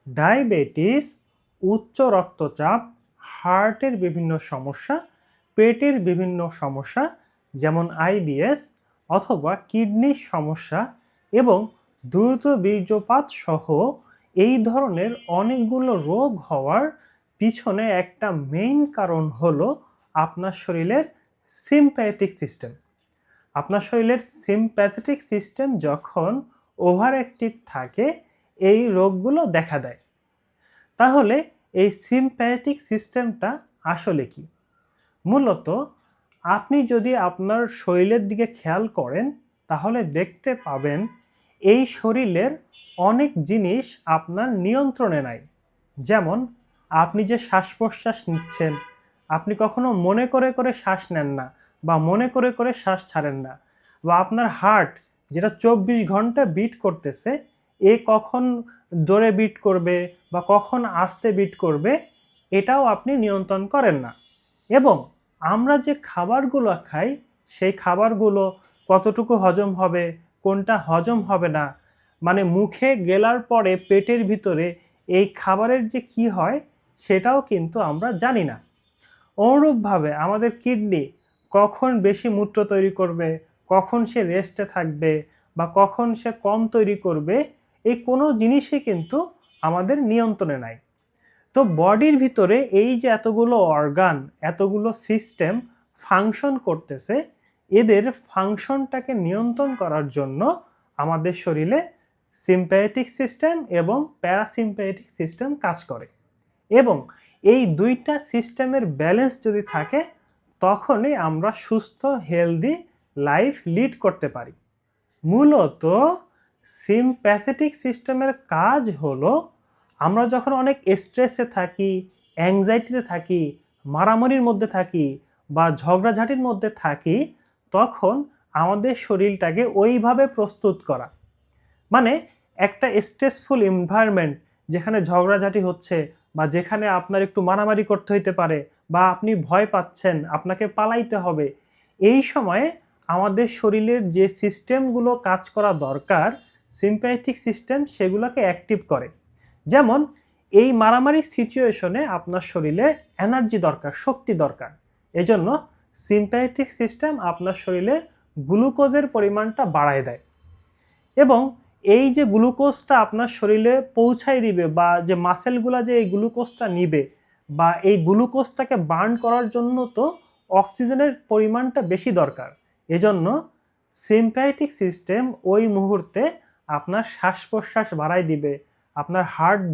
Diabetes, উচ্চ রক্তচাপ, হার্টের বিভিন্ন সমস্যা, পেটের বিভিন্ন সমস্যা যেমন আইবিএস অথবা কিডনির সমস্যা এবং দ্রুত বীর্যপাত সহ এই ধরনের অনেকগুলো রোগ হওয়ার পিছনে একটা মেইন কারণ হলো আপনার শরীরের সিম্প্যাথেটিক সিস্টেম। আপনার শরীরের সিম্প্যাথেটিক সিস্টেম যখন ওভার অ্যাক্টিভ থাকে এই রোগগুলো দেখা দেয়। তাহলে এই সিম্প্যাথেটিক সিস্টেমটা আসলে কি? মূলত আপনি যদি আপনার শরীরের দিকে খেয়াল করেন তাহলে দেখতে পাবেন এই শরীরের অনেক জিনিস আপনার নিয়ন্ত্রণে নাই। যেমন আপনি যে শ্বাস প্রশ্বাস নিচ্ছেন, আপনি কখনো মনে করে করে শ্বাস নেন না বা মনে করে করে শ্বাস ছাড়েন না, বা আপনার হার্ট যেটা 24 ঘন্টা বিট করতেছে, এ কখন জোরে বিট করবে বা কখন আস্তে বিট করবে এটাও আপনি নিয়ন্ত্রণ করেন না। এবং আমরা যে খাবারগুলো খাই সেই খাবারগুলো কতটুকু হজম হবে, কোনটা হজম হবে না, মানে মুখে গেলার পরে পেটের ভিতরে এই খাবারের যে কি হয় সেটাও কিন্তু আমরা জানি না। অনুরূপভাবে আমাদের কিডনি কখন বেশি মূত্র তৈরি করবে, কখন সে রেস্টে থাকবে বা কখন সে কম তৈরি করবে, এই কোনো জিনিসই কিন্তু আমাদের নিয়ন্ত্রণে নাই। তো বডির ভিতরে এই যে এতগুলো অর্গান, এতগুলো সিস্টেম ফাংশন করতেছে, এদের ফাংশনটাকে নিয়ন্ত্রণ করার জন্য আমাদের শরীরে সিম্প্যাথেটিক সিস্টেম এবং প্যারাসিম্প্যাথেটিক সিস্টেম কাজ করে। এবং এই দুইটা সিস্টেমের ব্যালেন্স যদি থাকে তখনই আমরা সুস্থ হেলদি লাইফ লিড করতে পারি। মূলত সিম্প্যাথেটিক সিস্টেমের কাজ হলো আমরা যখন অনেক স্ট্রেসে থাকি, অ্যাংজাইটিতে থাকি, মারামারির মধ্যে থাকি বা ঝগড়াঝাটির মধ্যে থাকি, তখন আমাদের শরীরটাকে ওইভাবে প্রস্তুত করা। মানে একটা স্ট্রেসফুল এনভায়রনমেন্ট যেখানে ঝগড়াঝাটি হচ্ছে বা যেখানে আপনার একটু মারামারি করতে হইতে পারে বা আপনি ভয় পাচ্ছেন, আপনাকে পালাইতে হবে, এই সময়ে আমাদের শরীরের যে সিস্টেমগুলো কাজ করা দরকার, সিম্প্যাথেটিক সিস্টেম সেগুলোকে অ্যাক্টিভ করে। যেমন এই মারামারির সিচুয়েশনে আপনার শরীরে এনার্জি দরকার, শক্তি দরকার। এজন্য সিম্প্যাথেটিক সিস্টেম আপনার শরীরে গ্লুকোজের পরিমাণটা বাড়ায় দেয়। এবং এই যে গ্লুকোজটা আপনার শরীরে পৌঁছায় দিবে বা যে মাসেলগুলা যে এই গ্লুকোজটা নিবে বা এই গ্লুকোজটাকে বার্ন করার জন্য তো অক্সিজেনের পরিমাণটা বেশি দরকার। এজন্য সিম্প্যাথেটিক সিস্টেম ওই মুহূর্তে আপনার শ্বাস প্রশ্বাস বাড়ায় দিবে, আপনার হার্ট